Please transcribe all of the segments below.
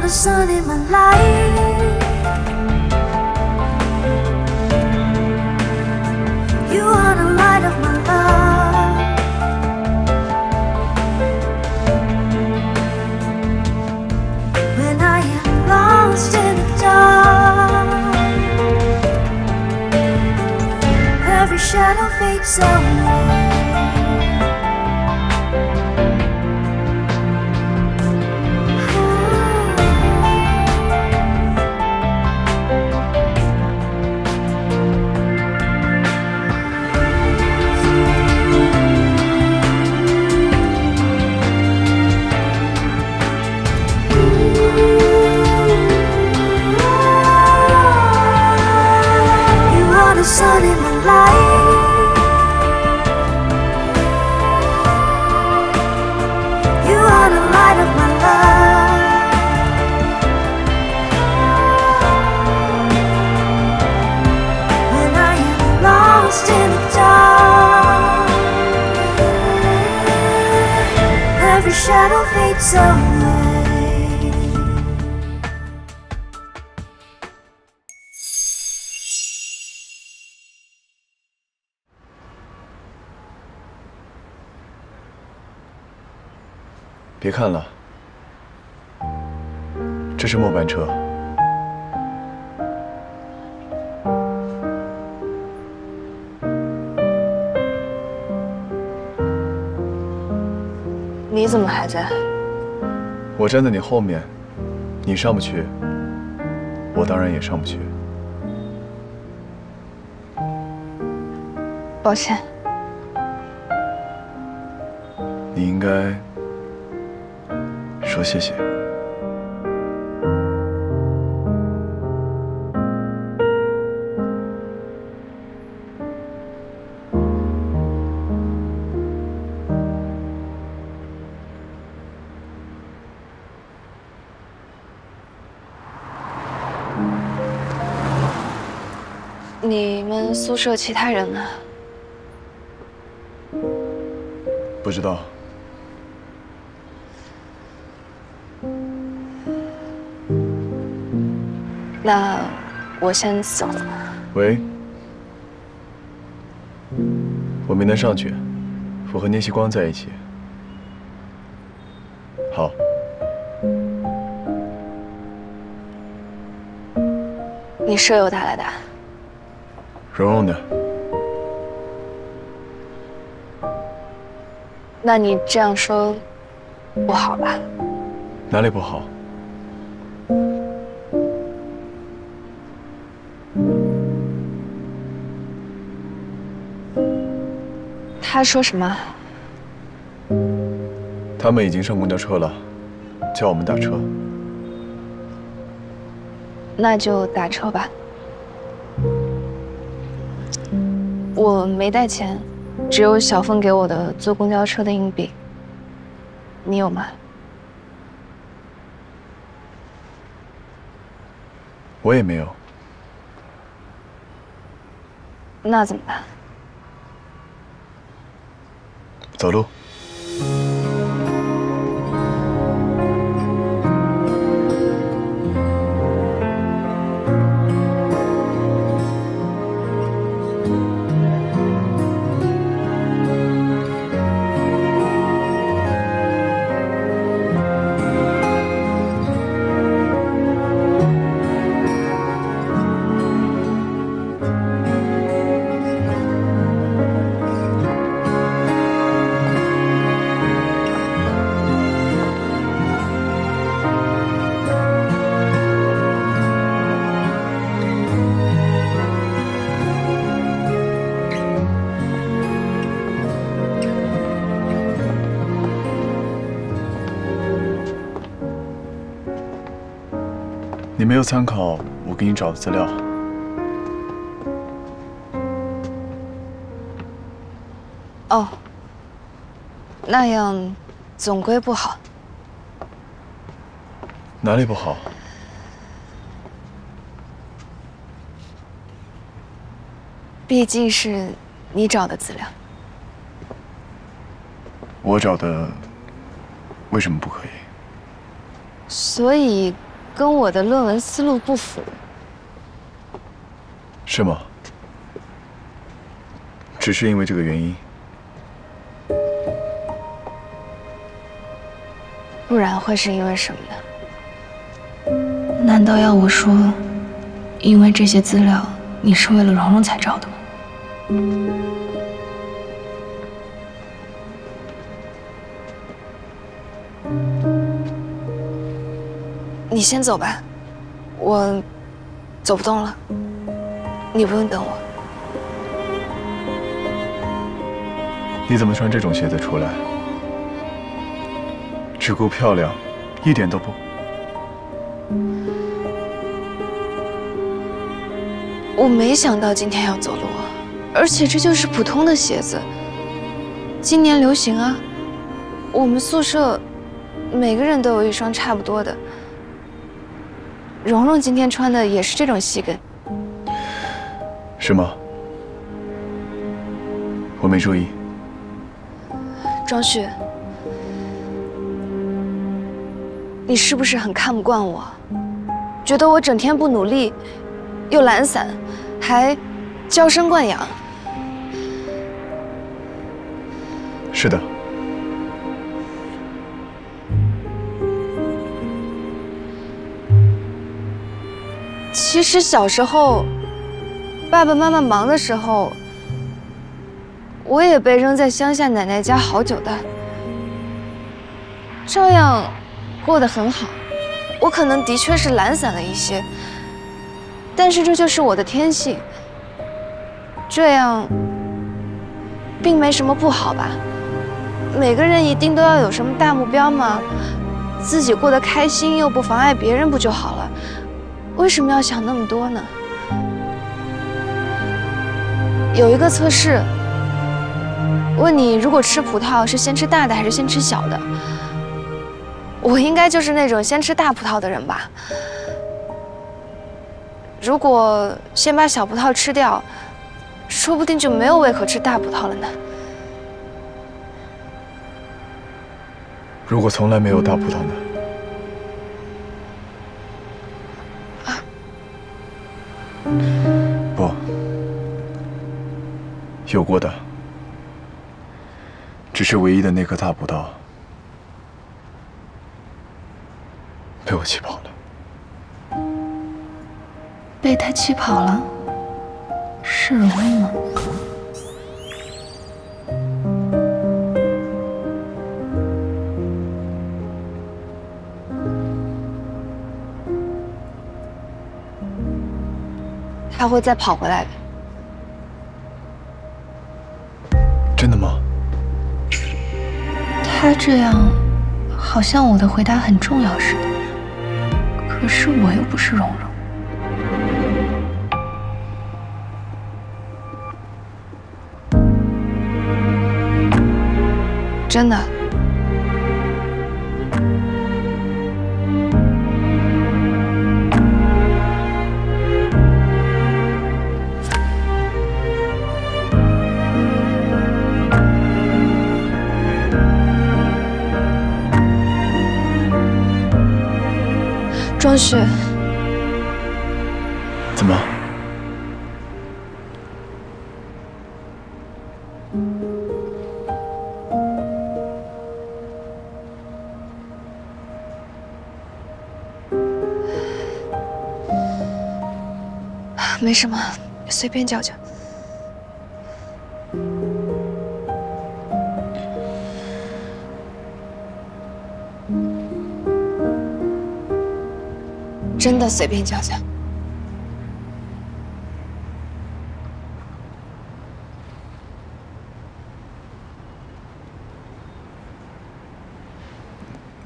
sun in my life. You are the light of my love. When I am lost in the dark, every shadow fades away. The sun in my life. You are the light of my love. When I am lost in the dark, every shadow fades away. 别看了，这是末班车。你怎么还在？我站在你后面，你上不去，我当然也上不去。抱歉。你应该 说谢谢。你们宿舍其他人呢？不知道。 那我先走了。喂，我没能上去，我和聂曦光在一起。好。你舍友打来的？蓉蓉呢？那你这样说不好吧？哪里不好？ 他说什么？他们已经上公交车了，叫我们打车。那就打车吧。我没带钱，只有小凤给我的坐公交车的硬币。你有吗？我也没有。那怎么办？ 走路。你没有参考我给你找的资料。哦，那样总归不好。哪里不好？毕竟是你找的资料。我找的，为什么不可以？所以跟我的论文思路不符。是吗？只是因为这个原因？不然会是因为什么呢？难道要我说，因为这些资料你是为了蓉蓉才找的吗？你先走吧，我走不动了。你不用等我。你怎么穿这种鞋子出来？只顾漂亮，一点都不……我没想到今天要走路，而且这就是普通的鞋子。今年流行啊，我们宿舍每个人都有一双差不多的。蓉蓉今天穿的也是这种细跟。是吗？我没注意。庄旭，你是不是很看不惯我？觉得我整天不努力，又懒散，还娇生惯养？是的。其实小时候，爸爸妈妈忙的时候，我也被扔在乡下奶奶家好久的，照样过得很好。我可能的确是懒散了一些，但是这就是我的天性。这样并没什么不好吧？每个人一定都要有什么大目标吗？自己过得开心又不妨碍别人，不就好了？为什么要想那么多呢？有一个测试，问你如果吃葡萄是先吃大的还是先吃小的？我应该就是那种先吃大葡萄的人吧？如果先把小葡萄吃掉，说不定就没有胃口吃大葡萄了呢。如果从来没有大葡萄呢？不，有过的，只是唯一的那颗大葡萄被我气跑了。被他气跑了？是蓉蓉吗？他会再跑回来的。真的吗？他这样，好像我的回答很重要似的。可是我又不是蓉蓉。真的。庄旭，怎么？没什么，随便叫叫。真的随便叫叫。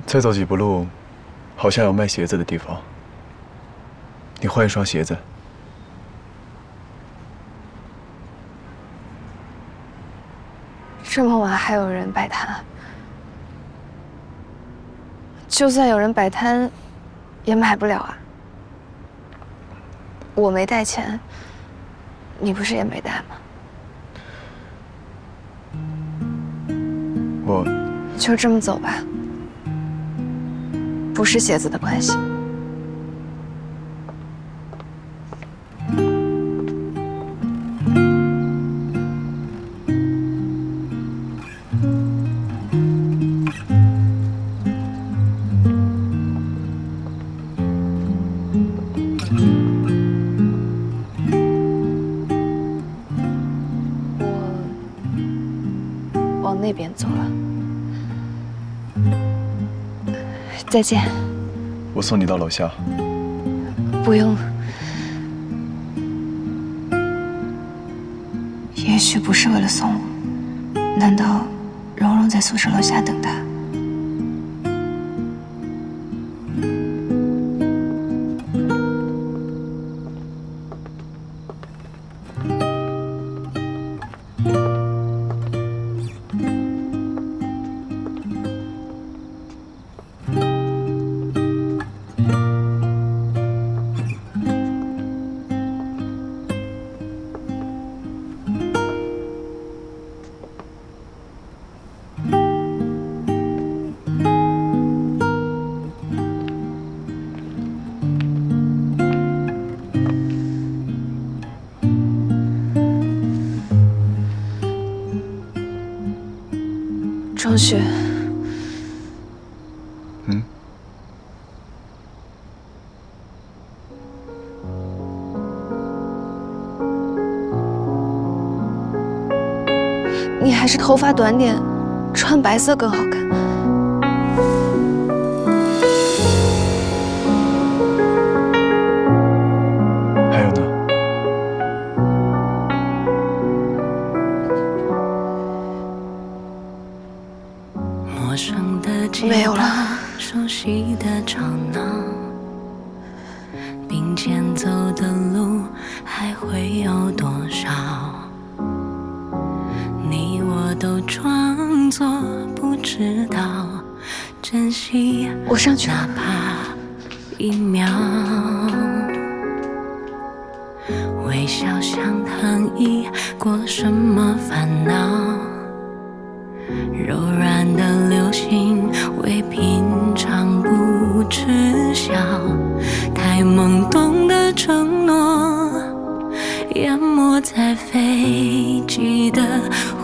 再走几步路，好像有卖鞋子的地方。你换一双鞋子。这么晚还有人摆摊？就算有人摆摊，也买不了啊。我没带钱，你不是也没带吗？我就这么走吧，不是鞋子的关系。那边走了。再见。我送你到楼下。不用。也许不是为了送我，难道蓉蓉在宿舍楼下等他？庄雪，你还是头发短点，穿白色更好看。还有呢？没有了。熟悉的吵闹，并肩走的路还会有多少？你我都装作不知道，珍惜我上去了。哪怕一秒，微笑像糖衣，过什么烦恼？柔软的流星为平常不知晓，太懵懂的承诺淹没在飞机的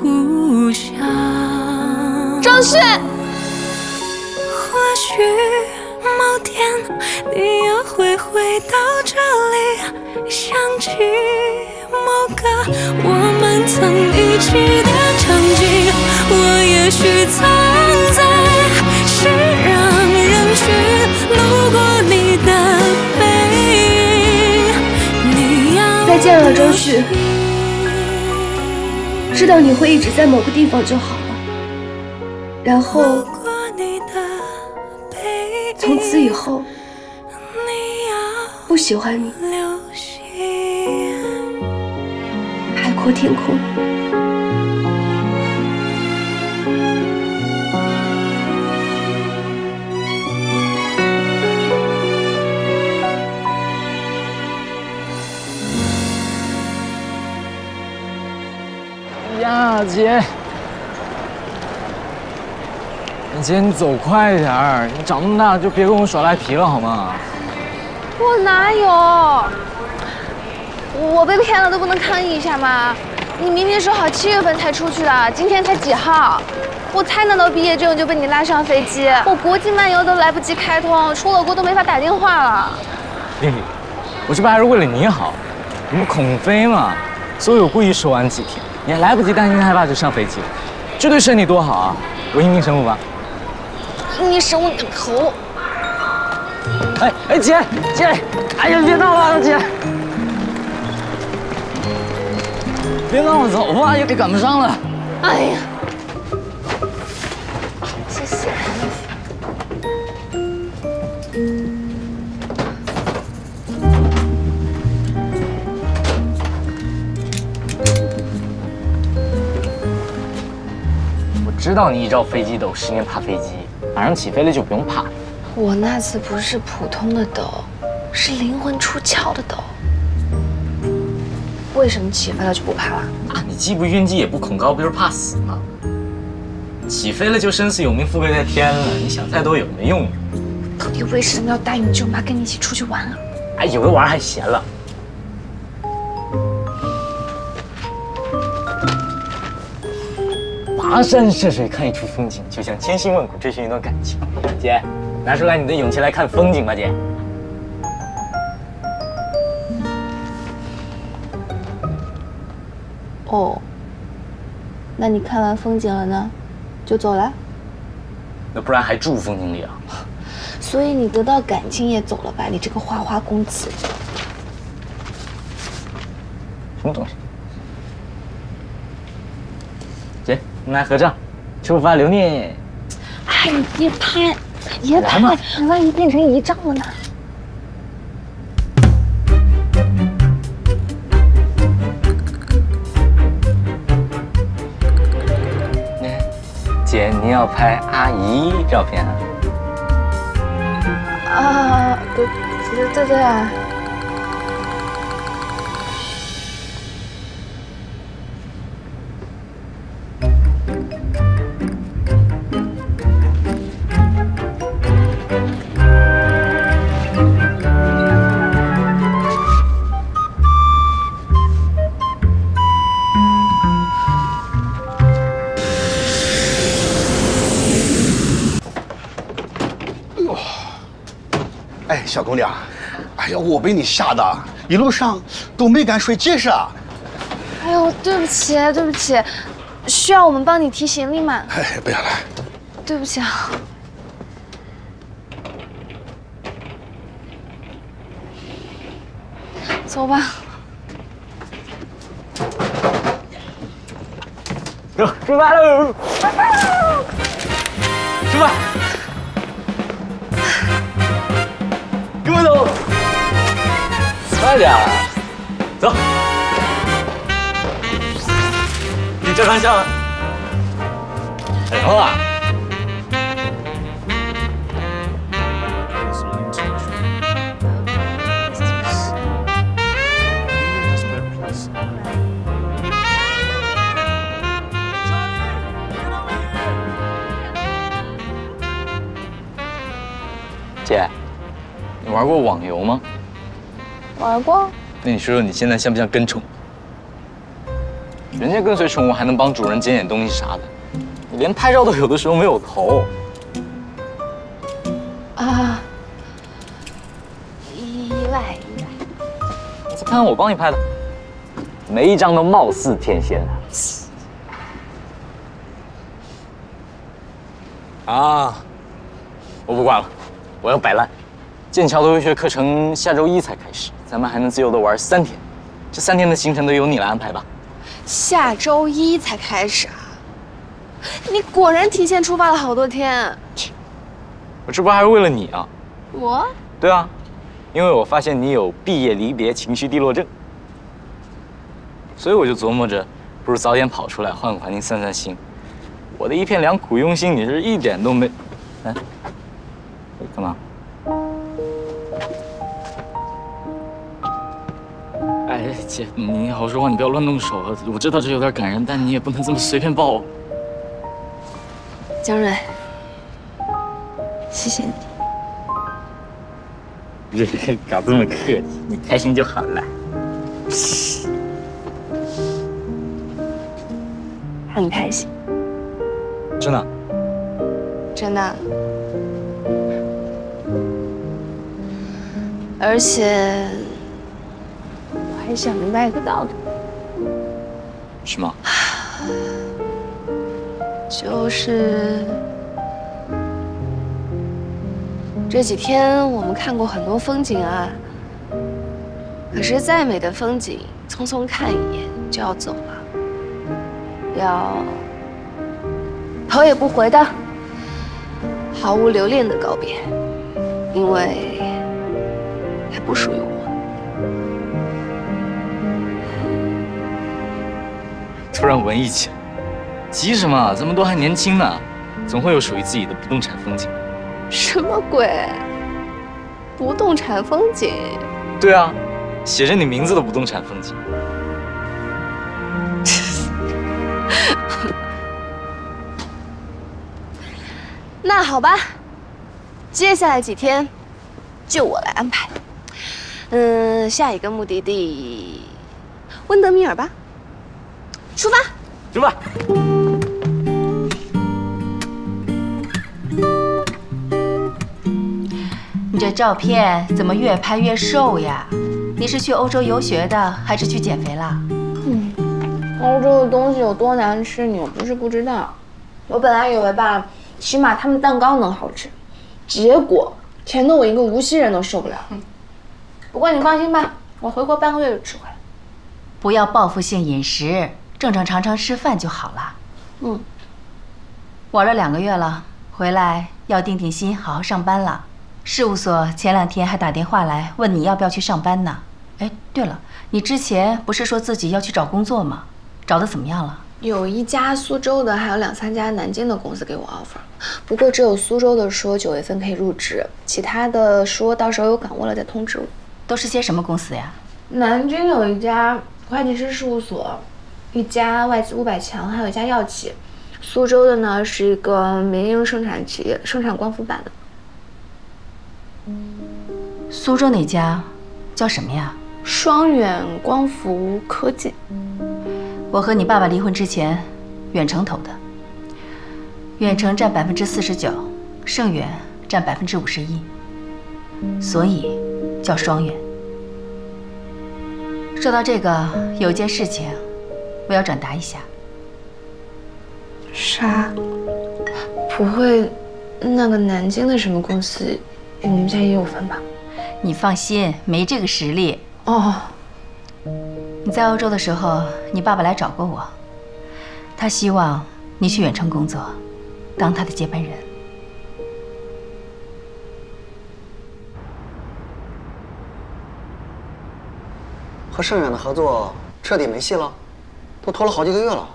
呼啸。张旭，或许某天你也会回到这里，想起某个我们曾一起的场景，我也许藏在熙攘人群，路过你的背影，你要再见了，张旭。知道你会一直在某个地方就好了，然后从此以后不喜欢你，海阔天空。呀，姐，姐，你走快点儿！你长那么大就别跟我耍赖皮了好吗？我哪有？我被骗了都不能抗议一下吗？你明明说好7月份才出去的，今天才几号？我才拿到毕业证就被你拉上飞机，我国际漫游都来不及开通，出了国都没法打电话了。丽丽，我这不还是为了你好？你不恐飞嘛，所以我故意说晚几天，你还来不及担心害怕就上飞机了，这对身体多好啊！我应定神武吧？你省我你的头！哎，姐，哎呀，别闹了，姐，别闹了，走吧，也得赶不上了。哎呀，谢谢。我知道你一朝飞机抖，10年怕飞机，马上起飞了就不用怕了。我那次不是普通的抖，是灵魂出窍的抖。为什么起飞了就不怕了？啊，你既不晕机也不恐高，不就是怕死吗？起飞了就生死有命，富贵在天了，你想再多有没用？到底为什么要答应舅妈跟你一起出去玩啊？哎，有的玩还闲了。跋山涉水看一处风景，就像千辛万苦追寻一段感情。姐，拿出来你的勇气来看风景吧，姐。哦，那你看完风景了呢？就走了？那不然还住风景里啊？所以你得到感情也走了吧？你这个花花公子。什么东西？姐，我们来合照，出发留念。哎，你别拍，别拍，万一变成遗照了呢？姐，你要拍阿姨照片啊？啊，对啊。哎，小姑娘，哎呀，我被你吓的，一路上都没敢睡结实啊。哎呦，对不起，需要我们帮你提行李吗？哎，不要了。对不起啊。走吧。走，出发喽！出发！跟我走，快点，走。你这方向，然后啊。姐，你玩过网游吗？玩过。那你说说你现在像不像跟宠？人家跟随宠物还能帮主人捡点东西啥的，你连拍照都有的时候没有头。啊，意外。你再看看我帮你拍的，每一张都貌似天仙啊！我不管了。我要摆烂。剑桥的微学课程下周1才开始，咱们还能自由的玩3天。这3天的行程都由你来安排吧。下周1才开始啊？你果然提前出发了好多天。我这不还是为了你啊？我？对啊，因为我发现你有毕业离别情绪低落症，所以我就琢磨着，不如早点跑出来，换个环境散散心。我的一片良苦用心，你是一点都没……哎。干嘛？哎，姐，你好好说话，你不要乱动手啊！我知道这有点感人，但你也不能这么随便抱。江蕊，谢谢你。搞这么客气，你开心就好了。很开心。真的？真的。而且，我还想明白一个道理。是吗？就是这几天我们看过很多风景啊，可是再美的风景，匆匆看一眼就要走了，要头也不回的，毫无留恋的告别，因为它不属于我。突然文艺起来，急什么？咱们都还年轻呢，总会有属于自己的不动产风景。什么鬼？不动产风景？对啊，写着你名字的不动产风景。那好吧，接下来几天就我来安排。下一个目的地，温德米尔吧。出发！出发！你这照片怎么越拍越瘦呀？你是去欧洲游学的，还是去减肥啦？欧洲的东西有多难吃，你又不是不知道。我本来以为吧，起码他们蛋糕能好吃，结果甜的我一个无锡人都受不了。不过你放心吧，我回国半个月就吃回来。不要报复性饮食，正正常常吃饭就好了。嗯，玩了2个月了，回来要定定心，好好上班了。事务所前2天还打电话来问你要不要去上班呢。哎，对了，你之前不是说自己要去找工作吗？找的怎么样了？有一家苏州的，还有2、3家南京的公司给我 offer， 不过只有苏州的说9月份可以入职，其他的说到时候有岗位了再通知我。都是些什么公司呀？南京有一家会计师事务所，一家外资500强，还有一家药企。苏州的呢是一个民营生产企业，生产光伏板的。苏州哪家？叫什么呀？双远光伏科技。我和你爸爸离婚之前，远程投的。远程占49%，盛远占51%，所以叫双远。说到这个，有一件事情，我要转达一下。啥？不会，那个南京的什么公司，你们家也有份吧？你放心，没这个实力。哦。你在欧洲的时候，你爸爸来找过我，他希望你去远程工作，当他的接班人。和盛远的合作彻底没戏了，都拖了好几个月了。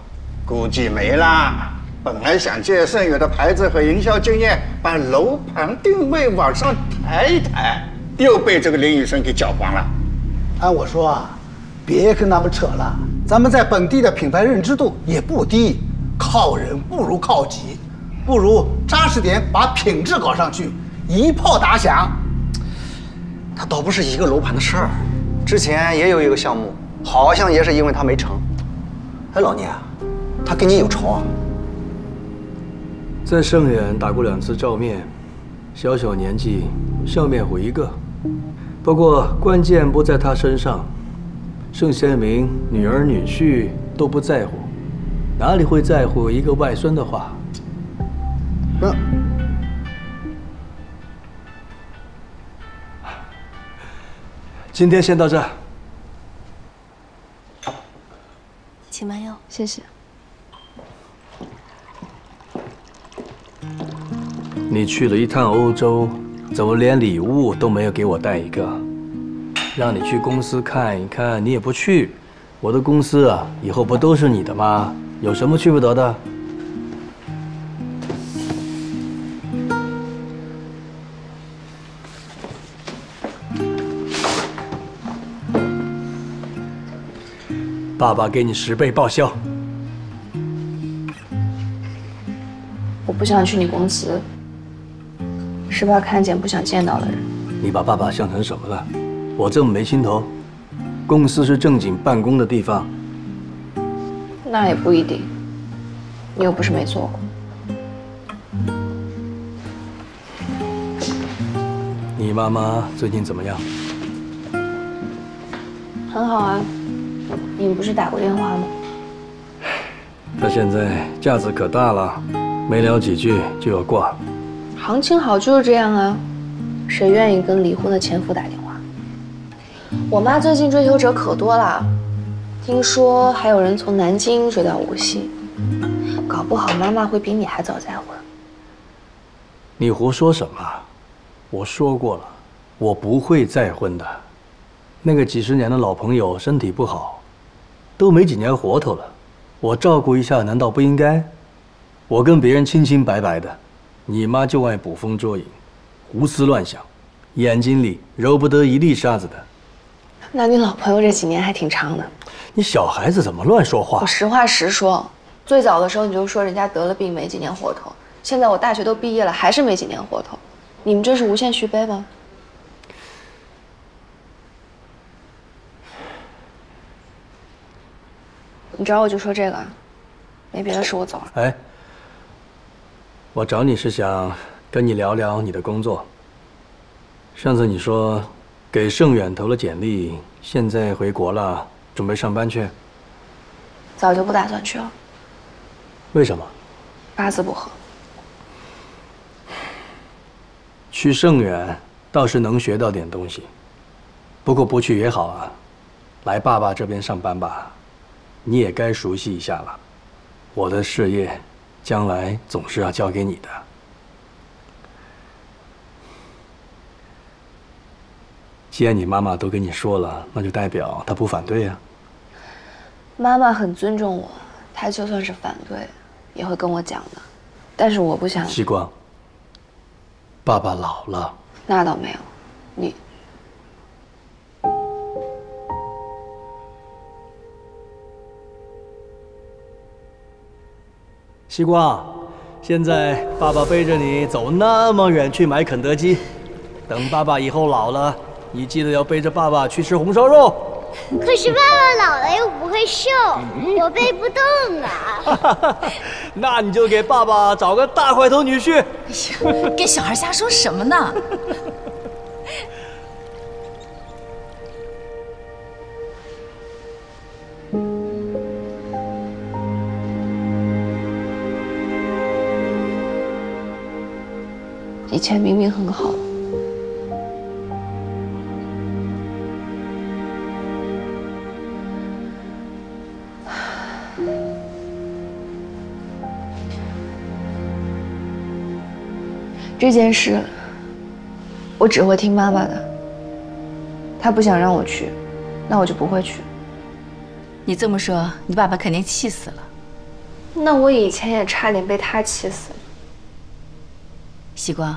估计没啦。本来想借盛远的牌子和营销经验，把楼盘定位往上抬一抬，又被这个林宇生给搅黄了。按我说啊，别跟他们扯了，咱们在本地的品牌认知度也不低，靠人不如靠己，不如扎实点，把品质搞上去，一炮打响。他倒不是一个楼盘的事儿，之前也有一个项目，好像也是因为他没成。哎，老聂，他跟你有仇啊？在盛远打过2次照面，小小年纪笑面虎一个。不过关键不在他身上，盛先明女儿女婿都不在乎，哪里会在乎一个外孙的话？那今天先到这。请慢用，谢谢。你去了一趟欧洲，怎么连礼物都没有给我带一个？让你去公司看一看，你也不去。我的公司啊，以后不都是你的吗？有什么去不得的？爸爸给你10倍报销。我不想去你公司，是怕看见不想见到的人。你把爸爸想成什么了？我这么没心头？公司是正经办公的地方。那也不一定，你又不是没做过。你妈妈最近怎么样？很好啊，你们不是打过电话吗？她现在架子可大了，没聊几句就要挂。行情好就是这样啊，谁愿意跟离婚的前夫打电话？我妈最近追求者可多了，听说还有人从南京追到无锡，搞不好妈妈会比你还早再婚。你胡说什么？我说过了，我不会再婚的。那个几10年的老朋友身体不好，都没几年活头了，我照顾一下难道不应该？我跟别人清清白白的，你妈就爱捕风捉影，胡思乱想，眼睛里揉不得一粒沙子的。那你老朋友这几年还挺长的。你小孩子怎么乱说话？我实话实说，最早的时候你就说人家得了病没几年活头，现在我大学都毕业了还是没几年活头，你们这是无限续杯吗？你找我就说这个，没别的事，我走了。哎，我找你是想跟你聊聊你的工作。上次你说给盛远投了简历，现在回国了，准备上班去。早就不打算去了。为什么？八字不合。去盛远倒是能学到点东西，不过不去也好啊。来爸爸这边上班吧，你也该熟悉一下了。我的事业，将来总是要交给你的。既然你妈妈都跟你说了，那就代表她不反对呀。妈妈很尊重我，她就算是反对，也会跟我讲的。但是我不想。希光，爸爸老了。那倒没有，你。希光，现在爸爸背着你走那么远去买肯德基，等爸爸以后老了，你记得要背着爸爸去吃红烧肉。可是爸爸老了又不会瘦，我背不动啊。那你就给爸爸找个大块头女婿。哎呀，跟小孩瞎说什么呢？以前明明很好。这件事，我只会听妈妈的。她不想让我去，那我就不会去。你这么说，你爸爸肯定气死了。那我以前也差点被他气死了。希光，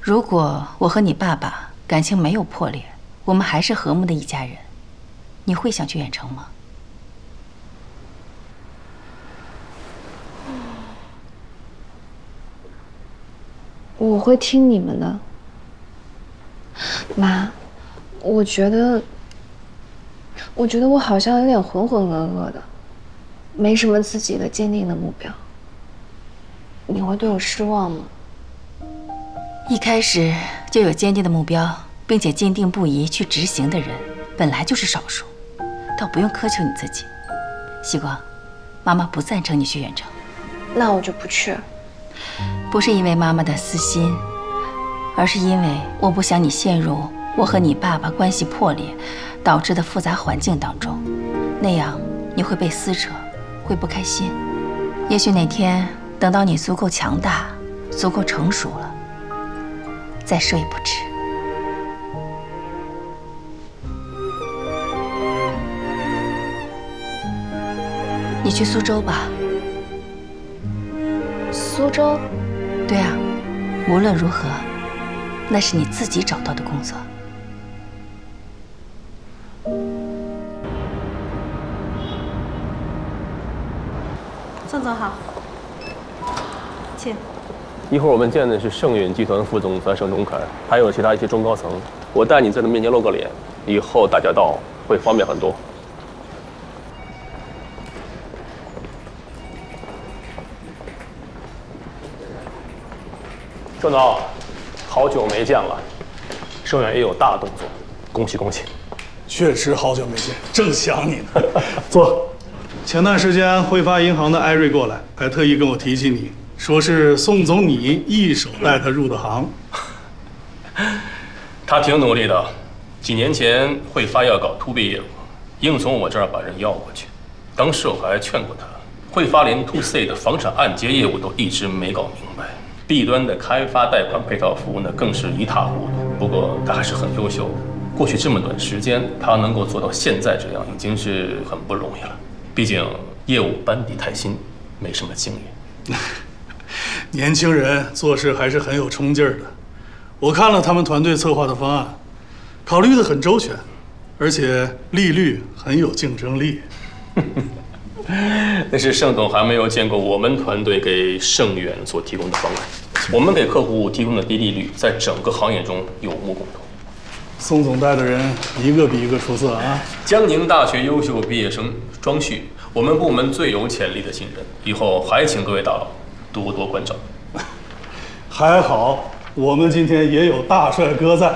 如果我和你爸爸感情没有破裂，我们还是和睦的一家人，你会想去远程吗？我会听你们的，妈。我觉得我好像有点浑浑噩噩的，没什么自己的坚定的目标。你会对我失望吗？一开始就有坚定的目标，并且坚定不移去执行的人，本来就是少数，倒不用苛求你自己。希光，妈妈不赞成你去远程。那我就不去。不是因为妈妈的私心，而是因为我不想你陷入我和你爸爸关系破裂导致的复杂环境当中，那样你会被撕扯，会不开心。也许哪天等到你足够强大、足够成熟了，再说也不迟。你去苏州吧。苏州？对啊，无论如何，那是你自己找到的工作。宋总好，请。一会儿我们见的是盛远集团副总裁盛忠凯，还有其他一些中高层。我带你在他面前露个脸，以后打交道会方便很多。郑总，好久没见了，盛远也有大动作，恭喜恭喜！确实好久没见，正想你呢。坐。前段时间汇发银行的艾瑞过来，还特意跟我提起你，说是宋总你一手带他入的行。他挺努力的，几年前汇发要搞 to B 业务，硬从我这儿把人要过去。当时我还劝过他，汇发连 to C 的房产按揭业务都一直没搞明白。B 端的开发贷款配套服务呢，更是一塌糊涂。不过他还是很优秀的，过去这么短时间，他能够做到现在这样，已经是很不容易了。毕竟业务班底太新，没什么经验。年轻人做事还是很有冲劲儿的。我看了他们团队策划的方案，考虑得很周全，而且利率很有竞争力。那是盛总还没有见过我们团队给盛远所提供的方案。我们给客户提供的低利率，在整个行业中有目共睹。宋总带的人一个比一个出色啊！江宁大学优秀毕业生庄旭，我们部门最有潜力的新人，以后还请各位大佬多多关照。还好我们今天也有大帅哥在，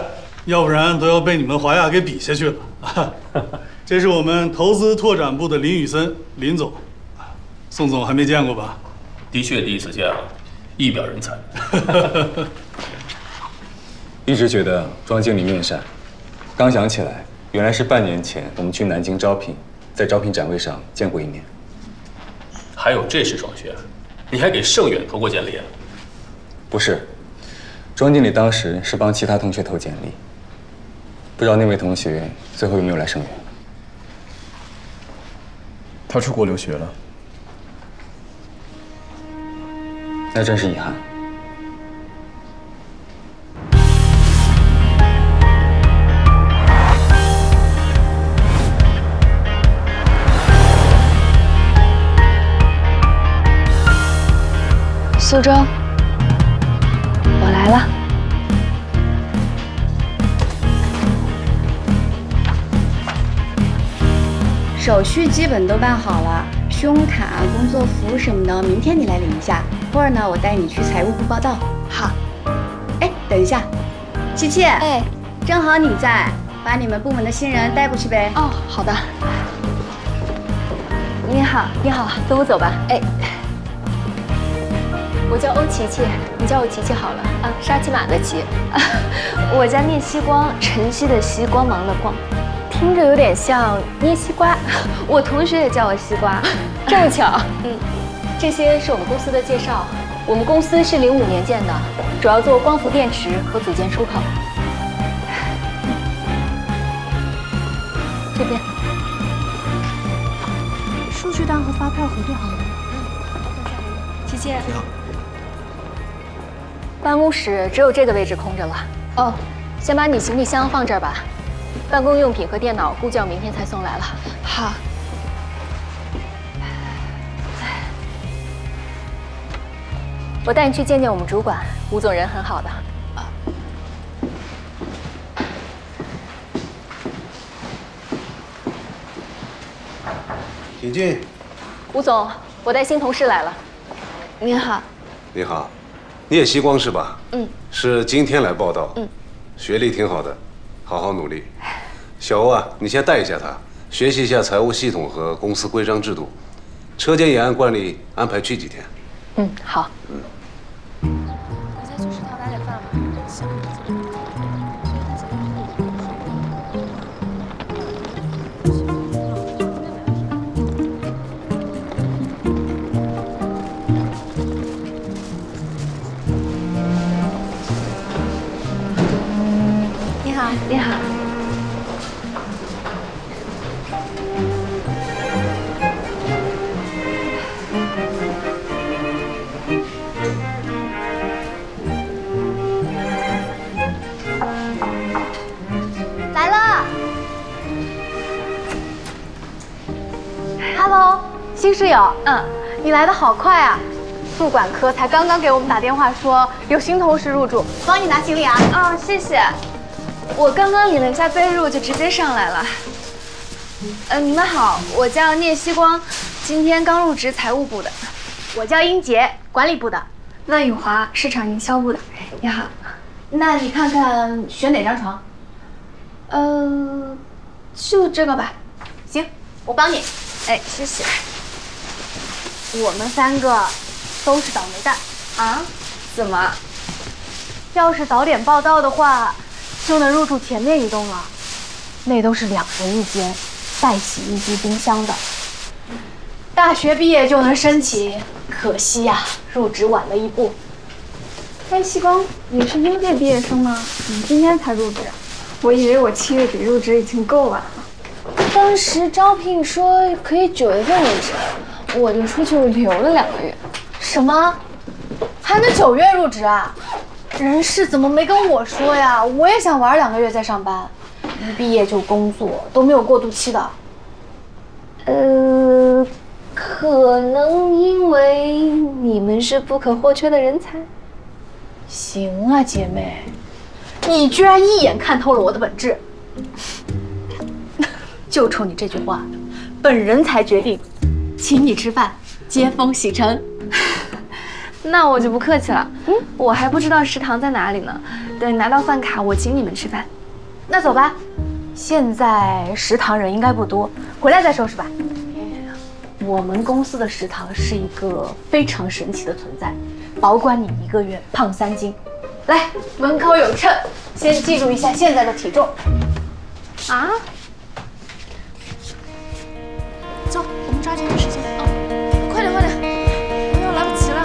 要不然都要被你们华亚给比下去了。这是我们投资拓展部的林宇森，林总，宋总还没见过吧？的确第一次见，一表人才。一直觉得庄经理面善，刚想起来，原来是半年前我们去南京招聘，在招聘展会上见过一面。还有这事，庄学，你还给盛远投过简历？不是，庄经理当时是帮其他同学投简历，不知道那位同学最后有没有来盛远。他出国留学了。那真是遗憾。苏州，我来了。手续基本都办好了，胸卡、工作服什么的，明天你来领一下。一会儿呢，我带你去财务部报到。好。哎，等一下，琪琪，哎，正好你在，把你们部门的新人带过去呗。哦，好的。你好，你好，跟我走吧。哎。我叫欧琪琪，你叫我琪琪好了。啊，沙琪玛的琪。我叫聂西光，晨曦的曦，光芒的光，听着有点像捏西瓜。我同学也叫我西瓜，这么巧。这些是我们公司的介绍。我们公司是05年建的，主要做光伏电池和组件出口。这边。数据单和发票核对好了吗？琪琪。你好。办公室只有这个位置空着了。哦，先把你行李箱放这儿吧。办公用品和电脑估计要明天才送来了。好。我带你去见见我们主管，吴总人很好的。请进。吴总，我带新同事来了。您好。你好。聂西光是吧？是今天来报道。学历挺好的，好好努力。小欧啊，你先带一下他，学习一下财务系统和公司规章制度。车间也按惯例安排去几天。好。我再去食堂打点饭吧。行。你好，你好。来了。Hello， 新室友。你来的好快啊！宿管科才刚刚给我们打电话说有新同事入住，帮你拿行李啊。哦，谢谢。我刚刚领了一下被褥，就直接上来了。你们好，我叫聂西光，今天刚入职财务部的。我叫英杰，管理部的。万雨华，市场营销部的。你好。那你看看选哪张床？就这个吧。行，我帮你。哎，谢谢。我们3个都是倒霉蛋啊？怎么？要是早点报到的话，就能入住前面一栋了。那都是2人一间，带洗衣机、冰箱的。大学毕业就能申请，可惜呀，入职晚了一步。哎，西光，你是应届毕业生吗？怎么今天才入职？我以为我7月底入职已经够晚了。当时招聘说可以9月份入职。我就出去留了2个月。什么？还能9月入职啊？人事怎么没跟我说呀？我也想玩2个月再上班，一毕业就工作，都没有过渡期的。可能因为你们是不可或缺的人才。行啊，姐妹，你居然一眼看透了我的本质。就冲你这句话，本人才决定请你吃饭，接风洗尘。那我就不客气了。我还不知道食堂在哪里呢。等拿到饭卡，我请你们吃饭。那走吧。现在食堂人应该不多，回来再收拾吧。我们公司的食堂是一个非常神奇的存在，保管你1个月胖3斤。来，门口有秤，先记录一下现在的体重。啊？走，我们抓紧点时间啊！快点，快点，我要来不及了。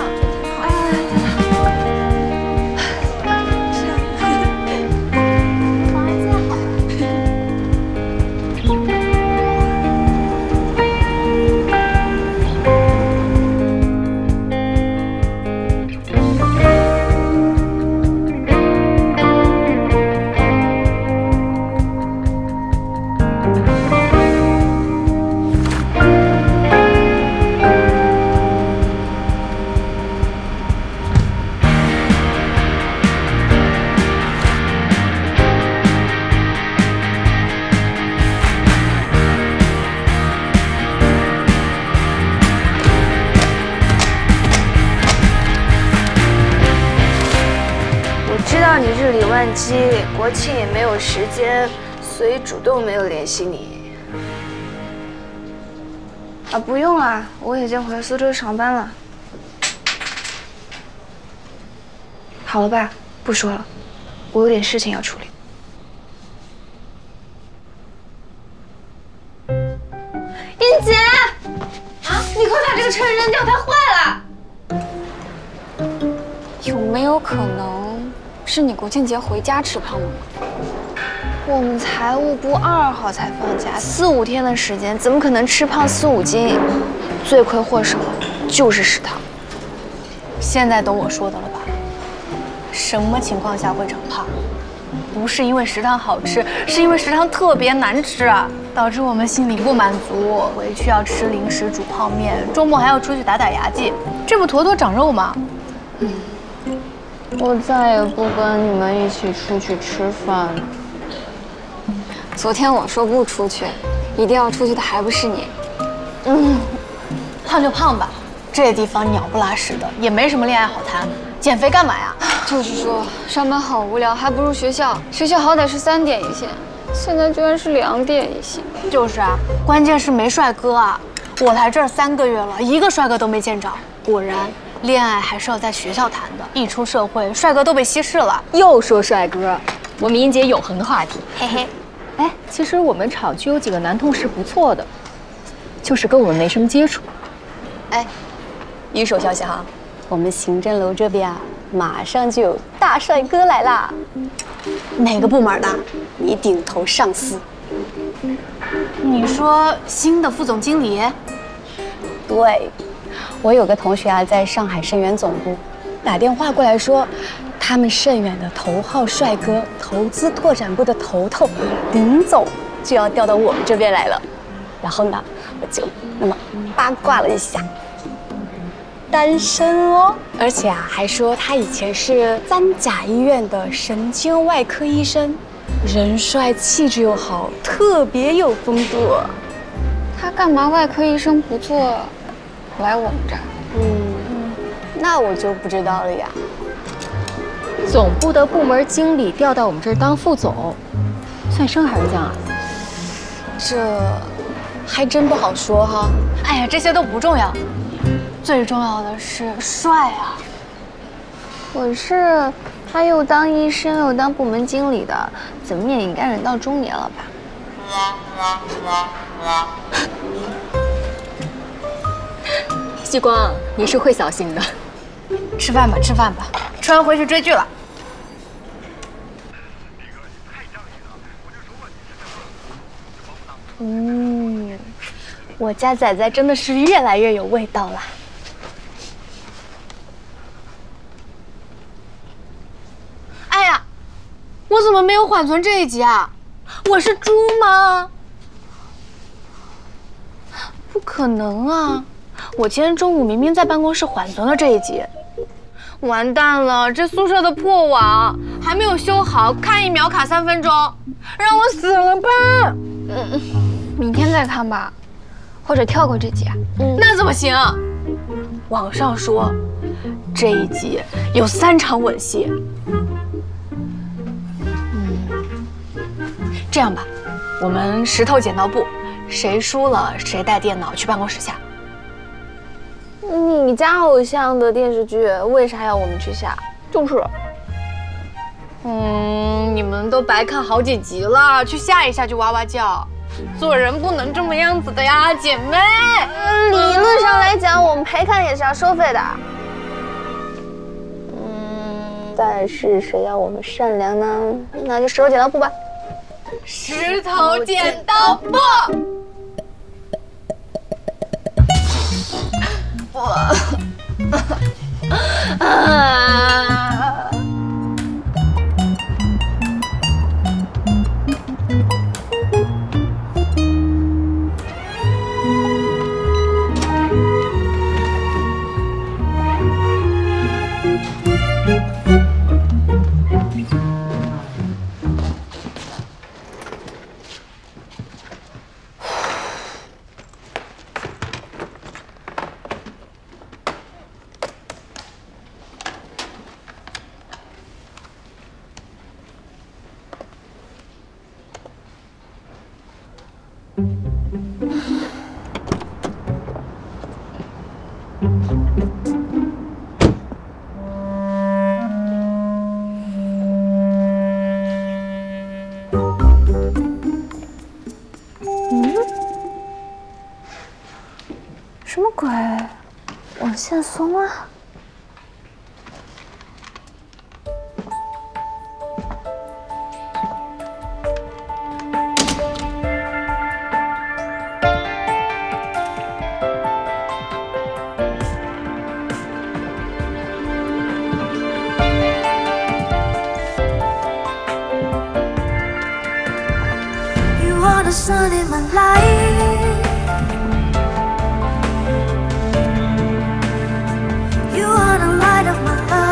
你日理万机，国庆也没有时间，所以主动没有联系你。啊，不用了，我已经回苏州上班了。好了吧，不说了，我有点事情要处理。英姐，啊，你快把这个秤扔掉，它坏了。有没有可能？是你国庆节回家吃胖了吗？我们财务部2号才放假，4、5天的时间，怎么可能吃胖4、5斤？罪魁祸首就是食堂。现在懂我说的了吧？什么情况下会长胖？不是因为食堂好吃，是因为食堂特别难吃，导致我们心里不满足，回去要吃零食、煮泡面，周末还要出去打牙祭，这不妥妥长肉吗？我再也不跟你们一起出去吃饭了。昨天我说不出去，一定要出去的还不是你。胖就胖吧，这地方鸟不拉屎的，也没什么恋爱好谈，减肥干嘛呀？就是说，上班好无聊，还不如学校。学校好歹是3点一线，现在居然是2点一线。就是啊，关键是没帅哥啊！我来这儿3个月了，一个帅哥都没见着。果然。恋爱还是要在学校谈的，一出社会，帅哥都被稀释了。又说帅哥，我们英姐永恒的话题。嘿嘿，哎，其实我们厂区有几个男同事不错的，就是跟我们没什么接触。哎，一手消息哈，我们行政楼这边啊，马上就有大帅哥来啦。哪个部门的？你顶头上司。你说新的副总经理？对。我有个同学啊，在上海盛源总部打电话过来说，他们盛源的头号帅哥、投资拓展部的头头林总就要调到我们这边来了。然后呢，我就那么八卦了一下，单身哦，而且啊，还说他以前是3甲医院的神经外科医生，人帅气质又好，特别有风度。他干嘛外科医生不做？来我们这儿，那我就不知道了呀。总部的部门经理调到我们这儿当副总，算升还是降啊？这还真不好说哈。哎呀，这些都不重要，最重要的是帅啊！可是他又当医生又当部门经理的，怎么也应该人到中年了吧？西光，你是会扫兴的。吃饭吧，吃饭吧，吃完回去追剧了。我家仔仔真的是越来越有味道啦。哎呀，我怎么没有缓存这一集啊？我是猪吗？不可能啊！我今天中午明明在办公室缓存了这一集，完蛋了！这宿舍的破网还没有修好，看1秒卡3分钟，让我死了吧！明天再看吧，或者跳过这集啊。那怎么行？网上说这一集有3场吻戏。这样吧，我们石头剪刀布，谁输了谁带电脑去办公室下。你家偶像的电视剧为啥要我们去下？就是。你们都白看好几集了，去下一下就哇哇叫。做人不能这么样子的呀，姐妹。理论上来讲，我们陪看也是要收费的。但是谁要我们善良呢？那就石头剪刀布吧。石头剪刀布。什么鬼？网线松了。You are the sun in my life. You are the light of my love.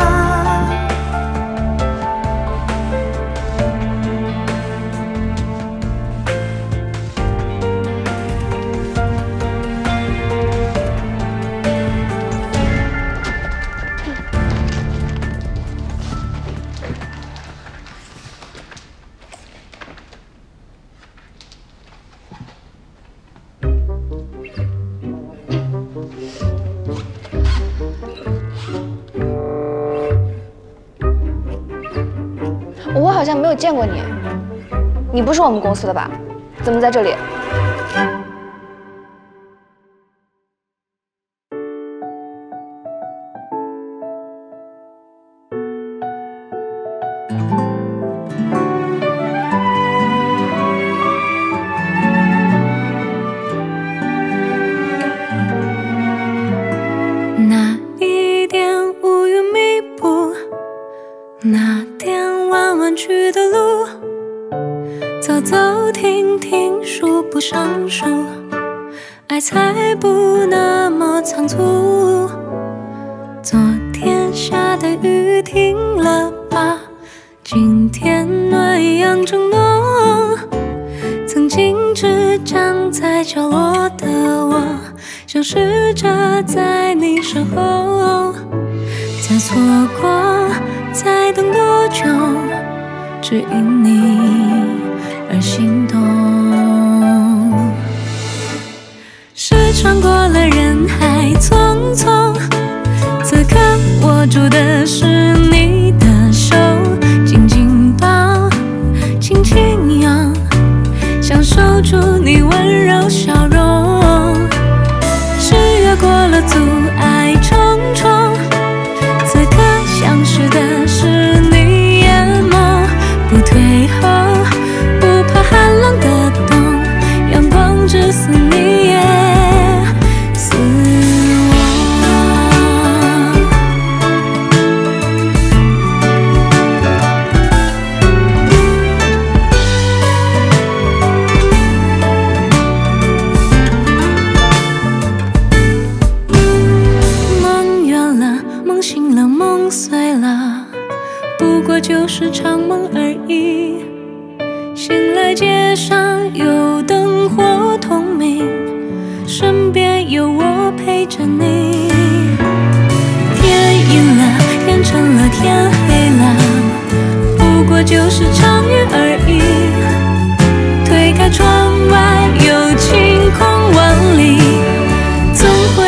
我好像没有见过你，你不是我们公司的吧？怎么在这里？那一点乌云密布，那点弯弯曲的路，走走停停数不上数，爱才不那么仓促。昨天下的雨停了吧？今天暖阳正浓，曾经只站在角落的我，消失着在你身后。再错过，再等多久，只因你而心动。是穿过了人海匆匆，此刻握住的是你的手，紧紧抱，轻轻拥，享受住你温柔笑容。是越过了阻碍重重，此刻相识的是你眼眸，不退后，不怕寒冷的冬，阳光只似你也似我。梦远了，梦醒了，梦碎了，不过就是场梦而已。醒来街上有灯火通明，身边有我陪着你。天阴了，天沉了，天黑了，不过就是场雨而已。推开窗外有晴空万里，总会